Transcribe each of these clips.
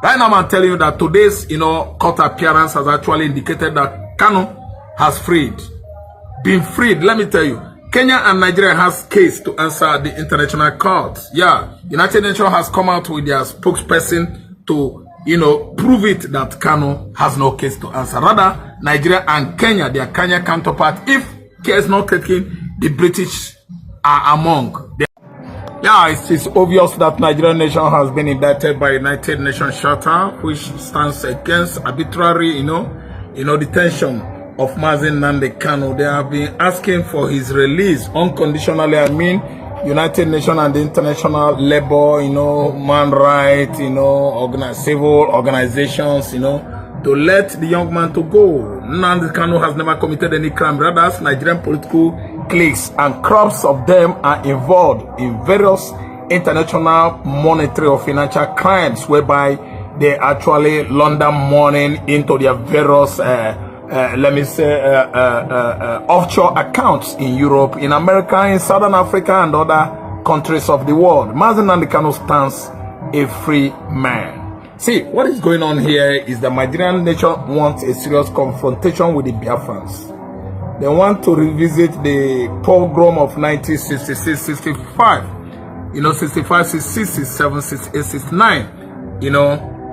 Right now, I'm telling you that today's, court appearance has actually indicated that Kanu has been freed. Let me tell you, Kenya and Nigeria has case to answer the international court. Yeah, United Nations has come out with their spokesperson to, prove it that Kanu has no case to answer. Rather, Nigeria and Kenya, their Kenya counterpart, if care is not taken, the British are among them. Yeah, it's obvious that Nigerian nation has been indicted by United Nations Charter, which stands against arbitrary, detention of Namdi Kanu. They have been asking for his release unconditionally. I mean, United Nations and the international labor, man rights, civil organizations, to let the young man to go. Namdi Kanu has never committed any crime. Rather, Nigerian political cliques and crops of them are involved in various international monetary or financial crimes whereby they actually launder money into their various offshore accounts in Europe, in America, in Southern Africa, and other countries of the world. Namdi Kanu stands a free man. See, what is going on here is the Nigerian nation wants a serious confrontation with the Biafrans. They want to revisit the pogrom of 1966, 65, 65, 66, 67, 68, 69,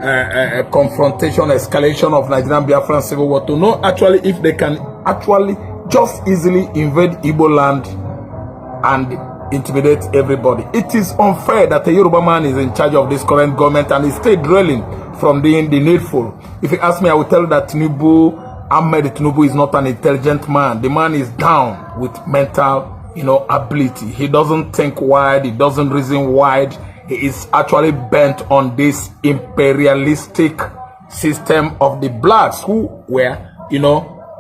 a confrontation, escalation of Nigerian Biafran civil war to know actually if they can actually just easily invade Igbo land and intimidate everybody. It is unfair that a Yoruba man is in charge of this current government and is still drilling from doing the needful. If you ask me, I will tell you that Ahmed Tinubu is not an intelligent man. The man is down with mental, ability. He doesn't think wide. He doesn't reason wide. He is actually bent on this imperialistic system of the blacks who were,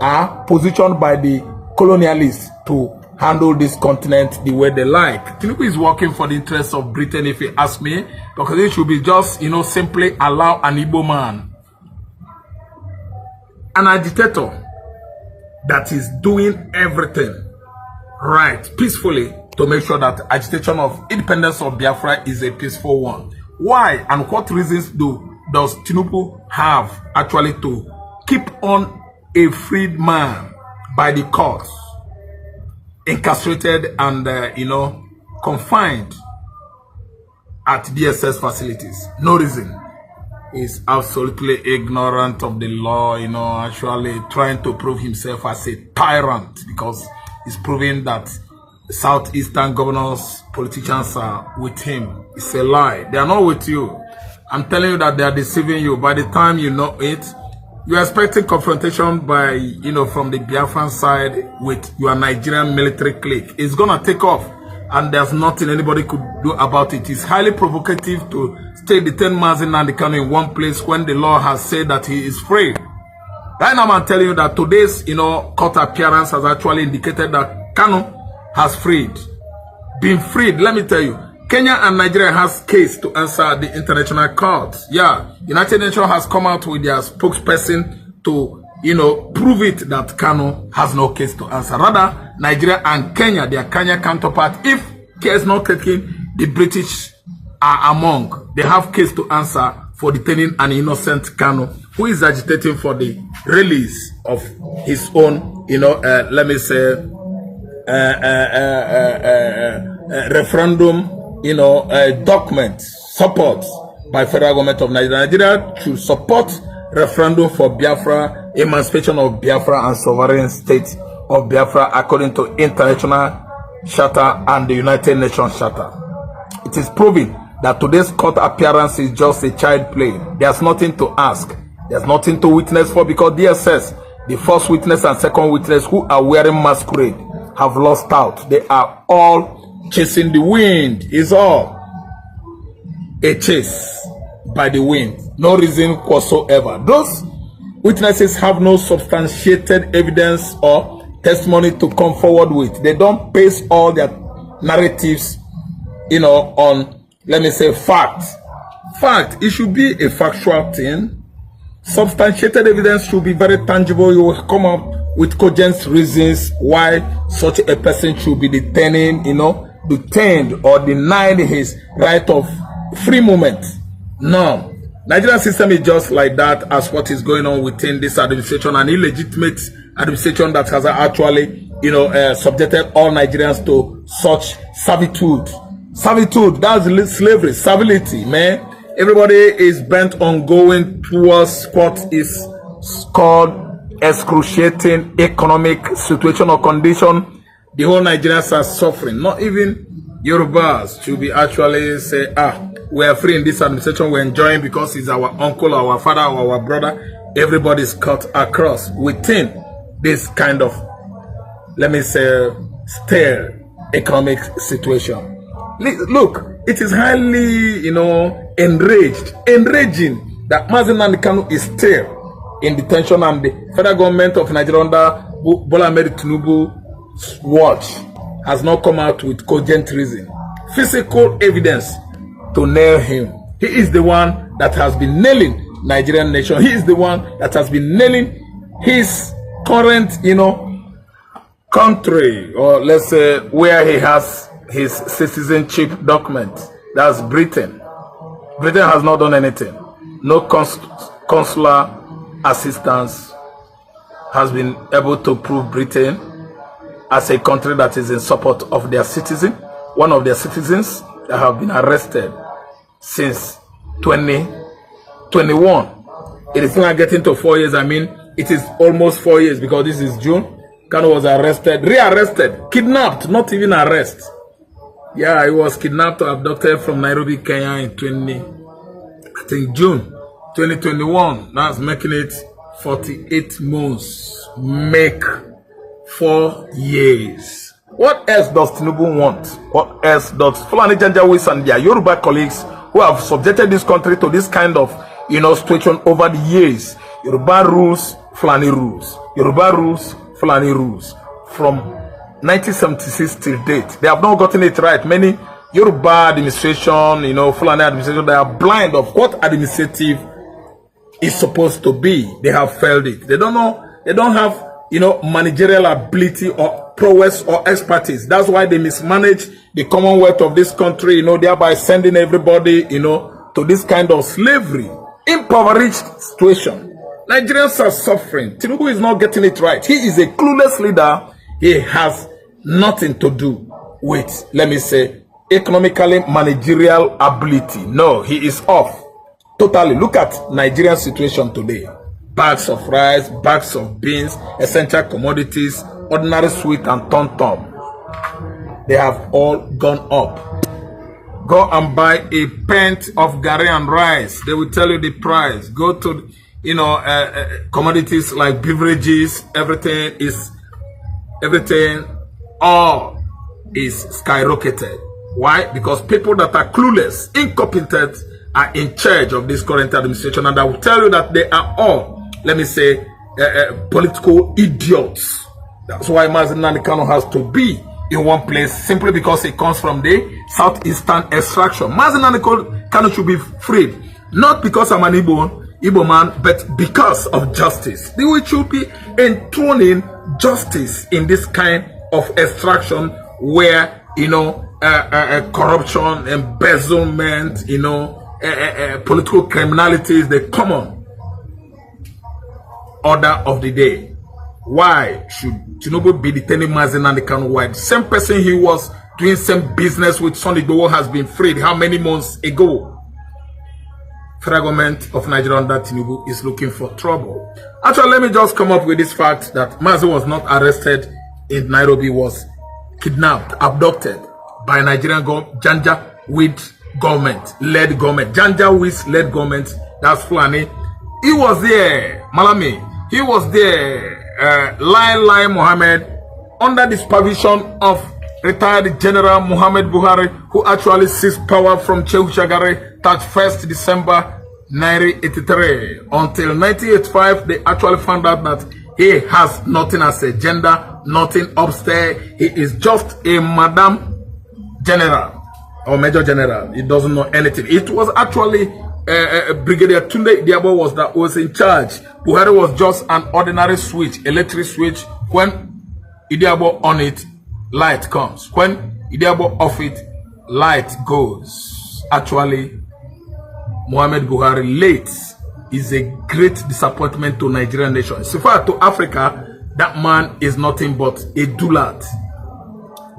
are positioned by the colonialists to handle this continent the way they like. Tinubu is working for the interests of Britain, if you ask me, because it should be just, simply allow an Igbo man, an agitator that is doing everything right, peacefully, to make sure that agitation of independence of Biafra is a peaceful one. Why and what reasons does Tinubu have actually to keep on a freed man by the courts, incarcerated and, confined at DSS facilities? No reason. He's absolutely ignorant of the law, actually trying to prove himself as a tyrant because he's proving that Southeastern governors, politicians are with him. It's a lie. They are not with you. I'm telling you that they are deceiving you. By the time you know it, you're expecting confrontation by, from the Biafran side with your Nigerian military clique. It's going to take off. And there's nothing anybody could do about it. It's highly provocative to stay detain Namdi Kanu in one place when the law has said that he is free. Right now, I'm telling you that today's, court appearance has actually indicated that Kanu has been freed. Let me tell you, Kenya and Nigeria has case to answer the international court. Yeah, United Nations has come out with their spokesperson to, prove it that Kanu has no case to answer. Rather, Nigeria and Kenya, their Kenya counterpart, if care is not taken, the British are among. They have case to answer for detaining an innocent Kanu who is agitating for the release of his own, referendum, document support by federal government of Nigeria. Nigeria should support referendum for Biafra, emancipation of Biafra and sovereign state of Biafra according to international charter and the United Nations charter. It is proven that today's court appearance is just a child play. There's nothing to ask. There's nothing to witness for because DSS, the first witness and second witness who are wearing masquerade, have lost out. They are all chasing the wind. It's all a chase by the wind. No reason whatsoever. Those witnesses have no substantiated evidence or testimony to come forward with. They don't base all their narratives, on, let me say, fact. It should be a factual thing. Substantiated evidence should be very tangible. You will come up with cogent reasons why such a person should be detained or denied his right of free movement. No, Nigerian system is just like that as what is going on within this administration, an illegitimate administration that has actually, subjected all Nigerians to such servitude. Servitude, that's slavery, servility, man. Everybody is bent on going towards what is called excruciating economic situation or condition. The whole Nigerians are suffering. Not even Yorubas should be actually say, we are free in this administration, we're enjoying because it's our uncle, our father, or our brother. Everybody's cut across within this kind of, let me say, stale economic situation. Look, it is highly, enraging that Namdi Kanu is still in detention, and the federal government of Nigeria under Bola Ahmed Tinubu's watch has not come out with cogent reason, physical evidence to nail him. He is the one that has been nailing Nigerian nation. He is the one that has been nailing his current, country, or let's say where he has his citizenship document. That's Britain. Britain has not done anything. No consular assistance has been able to prove Britain as a country that is in support of their citizen. One of their citizens that have been arrested since 2021. It is not getting to 4 years. I mean, it is almost 4 years because this is June. Kanu was arrested, rearrested, kidnapped, not even arrest. Yeah, he was kidnapped or abducted from Nairobi, Kenya in June 2021. That's making it 48 months. Make 4 years. What else does Tinubu want? What else does Fulani Janjaweed and their Yoruba colleagues who have subjected this country to this kind of, situation over the years? Yoruba rules, Fulani rules. Yoruba rules, Fulani rules. From 1976 till date, they have not gotten it right. Many Yoruba administration, Fulani administration, they are blind of what administrative is supposed to be. They have failed it. They don't know. They don't have, managerial ability or prowess or expertise. That's why they mismanage the commonwealth of this country, thereby sending everybody, to this kind of slavery, impoverished situation. Nigerians are suffering. Tinubu is not getting it right. He is a clueless leader. He has nothing to do with, let me say, economically managerial ability. No, he is off totally. Look at Nigerian situation today. Bags of rice, bags of beans, essential commodities, ordinary sweet and tom-tom. They have all gone up. Go and buy a pint of gari and rice. They will tell you the price. Go to, commodities like beverages, everything all is skyrocketed. Why? Because people that are clueless, incompetent, are in charge of this current administration, and I will tell you that they are all, let me say, political idiots. That's why Namdi Kanu has to be in one place, simply because he comes from the southeastern extraction. Namdi Kanu should be freed, not because I'm an Igbo man, but because of justice. We should be enthroning justice in this kind of extraction where, corruption, embezzlement, political criminality is the common order of the day. Why should Tinubu be detaining Namdi Kanu? Why? The same person he was doing same business with Sunday Igboho has been freed how many months ago? Federal government of Nigeria under Tinubu is looking for trouble. Actually, let me just come up with this fact that Mazi was not arrested in Nairobi, was kidnapped, abducted by Nigerian Janjaweed government-led government. Janjaweed-led government, that's Fulani. He was there, Malami. He was there, Lai Mohammed, under the supervision of retired General Muhammad Buhari, who actually seized power from Shehu Shagari 31st December 1983. Until 1985, they actually found out that he has nothing as a gender, nothing upstairs. He is just a Madam General or Major General. He doesn't know anything. It was actually Brigadier Tunde Diabo was in charge. Buhari was just an ordinary switch, electric switch. When Idiabo on it, light comes. When Idiabo off it, light goes. Actually, Muhammad Buhari late is a great disappointment to Nigerian nation. So far to Africa, that man is nothing but a dullard.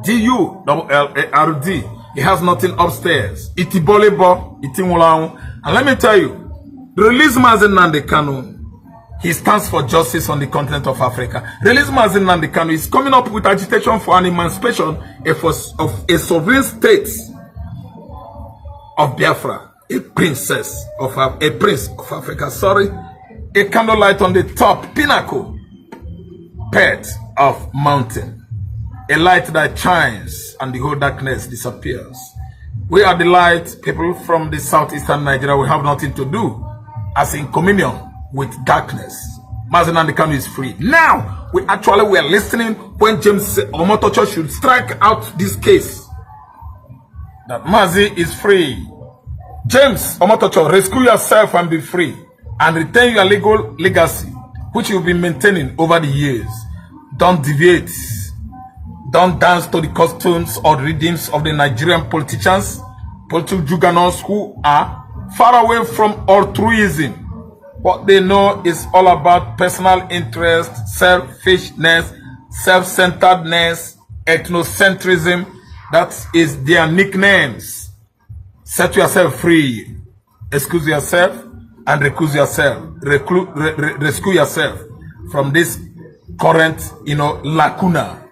D-U-L-L-A-R-D. He has nothing upstairs. Itibolebo, Itimulaun. And let me tell you, release Namdi Kanu. He stands for justice on the continent of Africa. Release Namdi Kanu is coming up with agitation for an emancipation of a sovereign state of Biafra, a prince of Africa. Sorry, a candlelight on the top pinnacle, pet of mountain. A light that shines and the whole darkness disappears. We are the light. People from the southeastern Nigeria will have nothing to do as in communion with darkness. Namdi Kanu is free. Now, we were listening when James Omotocho should strike out this case. That Mazi is free. James Omotocho, rescue yourself and be free. And retain your legal legacy, which you've been maintaining over the years. Don't deviate. Don't dance to the costumes or redeems of the Nigerian politicians, political juggernauts who are far away from altruism. What they know is all about personal interest, selfishness, self-centeredness, ethnocentrism. That is their nicknames. Set yourself free. Excuse yourself and recuse yourself. Rescue yourself from this current, lacuna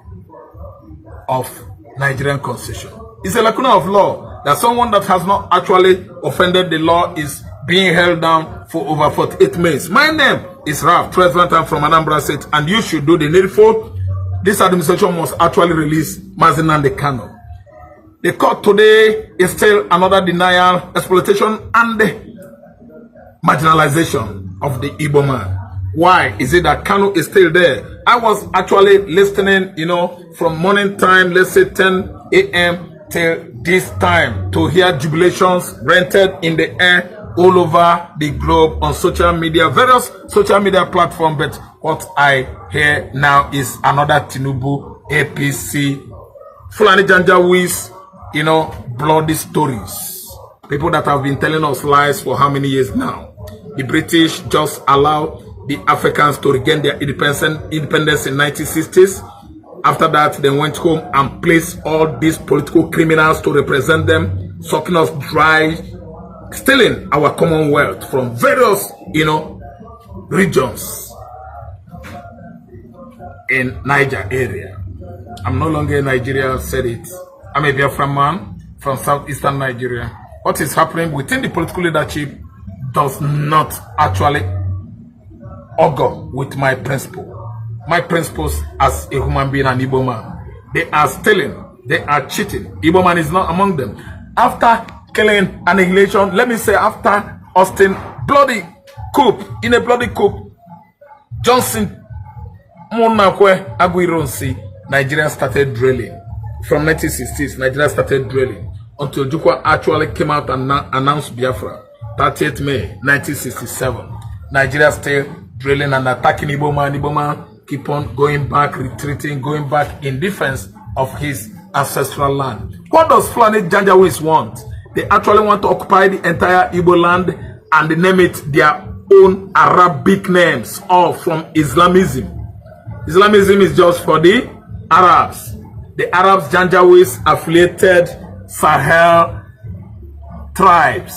of Nigerian constitution. It's a lacuna of law that someone that has not actually offended the law is being held down for over 48 months. My name is Ralph Trevenant from Anambra State, and you should do the needful. This administration must actually release Namdi Kanu. The court today is still another denial, exploitation, and marginalization of the Igbo man. Why is it that Kanu is still there? I was actually listening, from morning time, let's say 10 a.m. till this time, to hear jubilations rented in the air all over the globe on social media, various social media platforms. But what I hear now is another Tinubu, APC, Fulani Janjaweeds, bloody stories. People that have been telling us lies for how many years now? The British just allowed the Africans to regain their independence in 1960s. After that, they went home and placed all these political criminals to represent them, sucking us dry, stealing our commonwealth from various, regions in Niger area. I'm no longer in Nigeria, I've said it. I'm a Biafra man from southeastern Nigeria. What is happening within the political leadership does not actually augur with my principle. My principles as a human being and Igbo man. They are stealing. They are cheating. Igbo man is not among them. After killing, annihilation, let me say after Austin, bloody coup, in a bloody coup, Johnson, Monakwe, Aguironsi, Nigeria started drilling. From 1960s, Nigeria started drilling until Jukwa actually came out and announced Biafra. 30th May 1967. Nigeria still drilling and attacking Igbo man. Igbo man keep on going back, retreating, going back in defense of his ancestral land. What does Fulani Janjaweeds want? They actually want to occupy the entire Igbo land and name it their own Arabic names, all from Islamism. Islamism is just for the Arabs. The Arabs, Janjaweeds, affiliated Sahel tribes,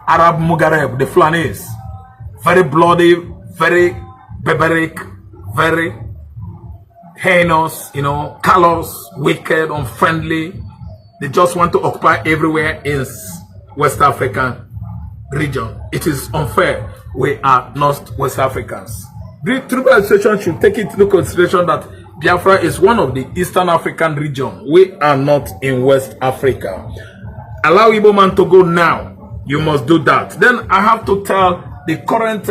Arab Mugareb, the Fulanis. Very bloody, very barbaric, very heinous, callous, wicked, unfriendly. They just want to occupy everywhere in West African region. It is unfair. We are not West Africans. The tribal administration should take into consideration that Biafra is one of the Eastern African region. We are not in West Africa. Allow Igbo man to go now. You must do that. Then I have to tell the current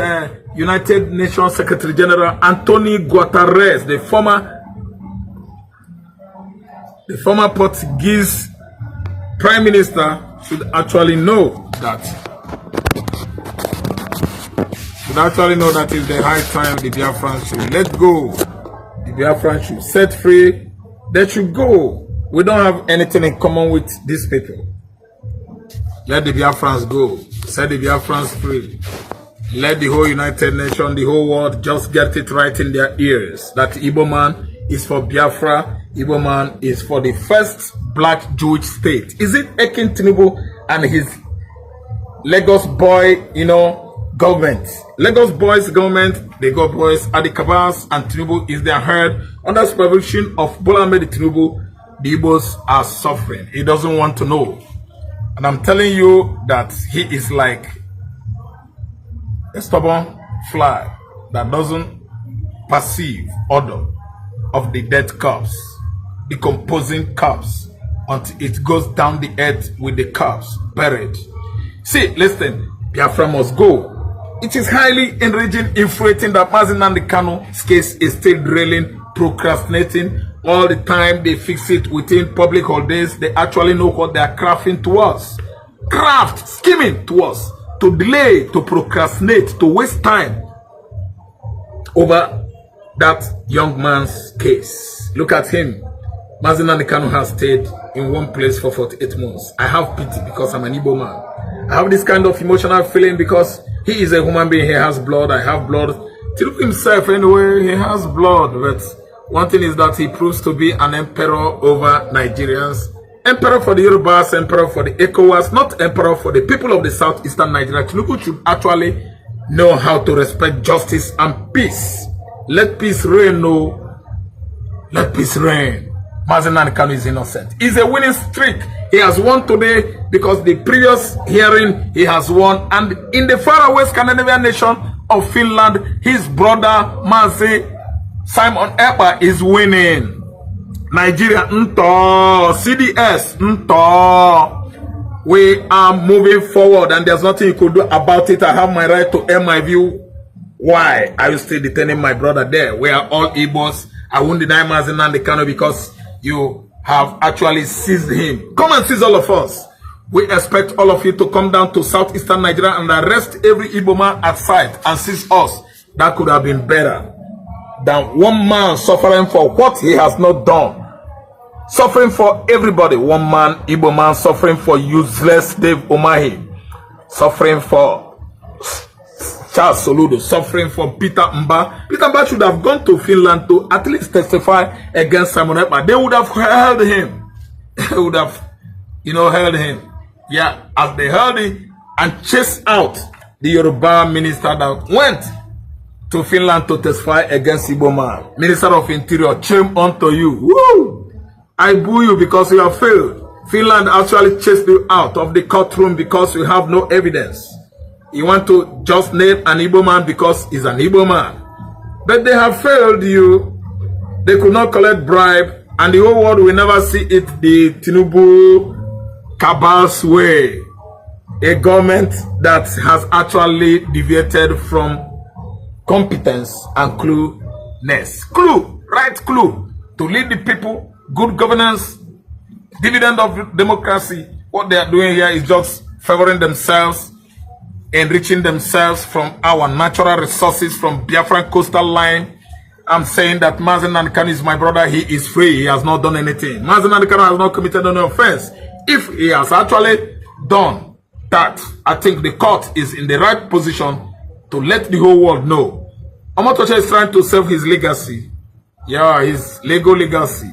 United Nations Secretary General Antonio Guterres, the former Portuguese Prime Minister, should actually know that. It's the high time the Biafrans should let go. The Biafrans should set free. They should go. We don't have anything in common with these people. Let the Biafrans go. Set the Biafrans free. Let the whole United Nations, the whole world just get it right in their ears that Igbo man is for Biafra. Igbo man is for the first black Jewish state. Is it Ekin Tinubu and his Lagos boy, you know, government? Lagos boys government, they got boys at the cabals, and Tinubu is their head. Under supervision of Bola Ahmed Tinubu, the Igbos are suffering. He doesn't want to know. And I'm telling you that he is like a stubborn fly that doesn't perceive odor of the dead corpse, decomposing corpse, until it goes down the earth with the corpse buried. See, listen, Biafra must go. It is highly enraging, infuriating that Nnamdi Kanu's case is still drilling, procrastinating. All the time they fix it within public holidays. They actually know what they are crafting to us. Scheming to us. To delay, to procrastinate, to waste time over that young man's case. Look at him. Nnamdi Kanu has stayed in one place for 48 months. I have pity because I'm an Igbo man. I have this kind of emotional feeling because he is a human being. He has blood. I have blood. Tinubu himself, anyway, he has blood. But one thing is that he proves to be an emperor over Nigerians. Emperor for the Yorubas, emperor for the ECOWAS, not emperor for the people of the southeastern Nigeria. Tinubu should actually know how to respect justice and peace. Let peace reign, no. Let peace reign. Nnamdi Kanu is innocent. It's a winning streak. He has won today because the previous hearing he has won. And in the faraway Scandinavian nation of Finland, his brother Mazi Simon Ekpa is winning. Nigeria, CDS, we are moving forward and there's nothing you could do about it. I have my right to air my view. Why are you still detaining my brother there? We are all Igbos. I won't deny Nnamdi Kanu because you have actually seized him. Come and seize all of us. We expect all of you to come down to southeastern Nigeria and arrest every Igbo man at sight and seize us. That could have been better than one man suffering for what he has not done. Suffering for everybody. One man, Igbo man, suffering for useless Dave Umahi. Suffering for Charles Soludo. Suffering for Peter Mba. Peter Mba should have gone to Finland to at least testify against Simon Ekpa. They would have held him. They would have, you know, held him. Yeah, as they held him and chased out the Yoruba minister that went to Finland to testify against Igbo man. Minister of Interior, shame unto you. Woo! I boo you because you have failed. Finland actually chased you out of the courtroom because you have no evidence. You want to just name an Igbo man because he's an Igbo man. But they have failed you. They could not collect bribe. And the whole world will never see it the Tinubu cabal's way. A government that has actually deviated from competence and clueness. Right clue. To lead the people. Good governance, dividend of democracy. What they are doing here is just favoring themselves, enriching themselves from our natural resources, from Biafran coastal line. I'm saying that Nnamdi Kanu is my brother. He is free. He has not done anything. Nnamdi Kanu has not committed any offense. If he has actually done that, I think the court is in the right position to let the whole world know. Omotoche is trying to save his legacy. Yeah, his legal legacy.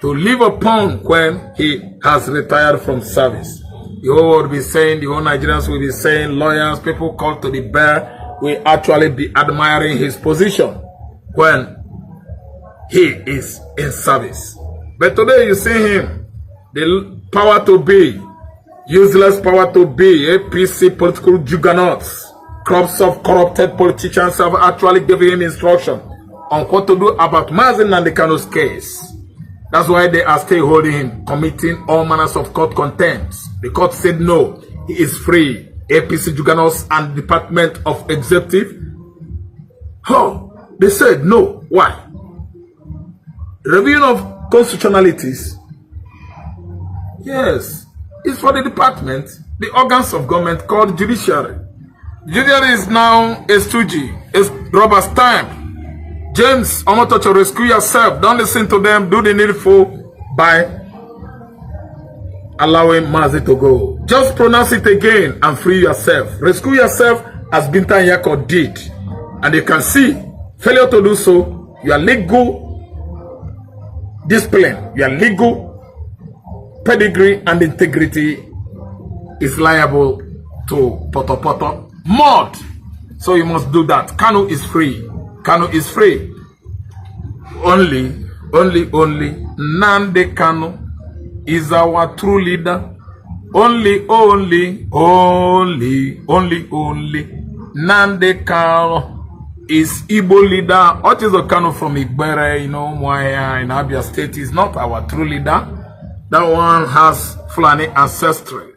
To live upon when he has retired from service. The whole world will be saying, the whole Nigerians will be saying, lawyers, people called to the bar will actually be admiring his position when he is in service. But today you see him, the power to be, useless power to be, APC political juggernauts, crops of corrupted politicians have actually given him instruction on what to do about Nnamdi Kanu's case. That's why they are still holding him, committing all manners of court contempt. The court said no, he is free. APC juggernauts and Department of Executive. Oh, they said no. Why? Reviewing of constitutionalities. Yes, it's for the department, the organs of government called judiciary. Judiciary is now a stooge. It's rubber stamp. James Omotocho, rescue yourself. Don't listen to them. Do the needful by allowing Mazi to go. Just pronounce it again and free yourself. Rescue yourself as Binta Nyako did. And you can see, failure to do so, your legal discipline, your legal pedigree and integrity is liable to poto mud. So you must do that. Kanu is free. Kanu is free. Only Namdi Kanu is our true leader. Only Namdi Kanu is Igbo leader. What is a Kanu from Igbere, Mwaya in Abia State is not our true leader. That one has Fulani ancestry.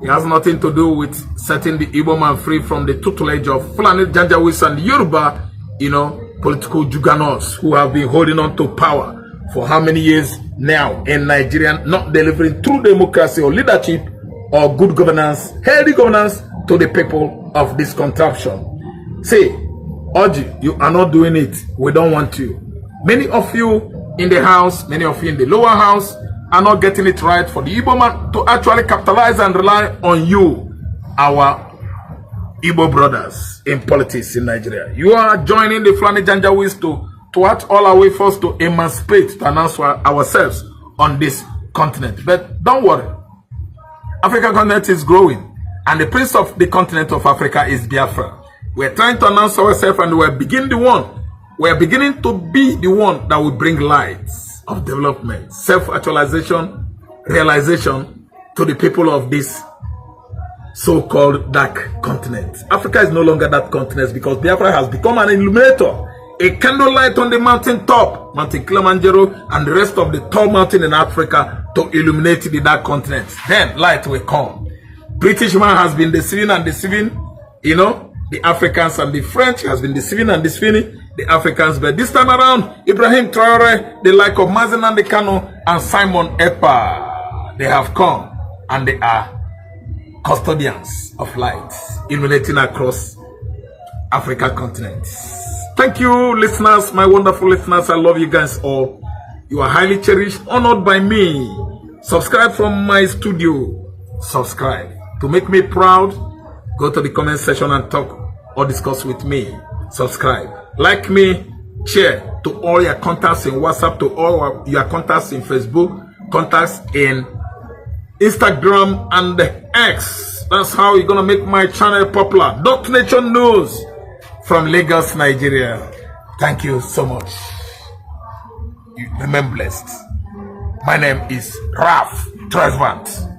It has nothing to do with setting the Igbo man free from the tutelage of Fulani, Janjaweed and Yoruba, political juggernauts who have been holding on to power for how many years now in Nigeria, not delivering true democracy or leadership or good governance, healthy governance to the people of this contraption. Say, Oji, you are not doing it. We don't want you. Many of you in the house, many of you in the lower house are not getting it right for the Igbo man to actually capitalize and rely on you, our Igbo brothers in politics in Nigeria. You are joining the Fulani Janjaweeds to watch all our way for us to emancipate, to announce ourselves on this continent. But don't worry, African continent is growing, and the prince of the continent of Africa is Biafra. We're trying to announce ourselves, and we're beginning to be the one that will bring lights of development, self-actualization, realization to the people of this so-called dark continent. Africa is no longer that continent because Biafra has become an illuminator, a candlelight on the mountain top, Mountain Kilimanjaro, and the rest of the tall mountain in Africa to illuminate the dark continent. Then light will come. British man has been deceiving and deceiving, the Africans, and the French has been deceiving and deceiving the Africans. But this time around, Ibrahim Traore, the like of Mazi Namdi Kanu and Simon Ekpa, they have come and they are custodians of light, illuminating across Africa continent. Thank you, listeners, my wonderful listeners. I love you guys all. You are highly cherished, honored by me. Subscribe from my studio. Subscribe to make me proud. Go to the comment section and talk or discuss with me. Subscribe, like me, share to all your contacts in WhatsApp, to all your contacts in Facebook, contacts in Instagram and X. That's how you're gonna make my channel popular. Dot Nation News from Lagos, Nigeria. Thank you so much. You remain blessed. My name is Raf Tresvant.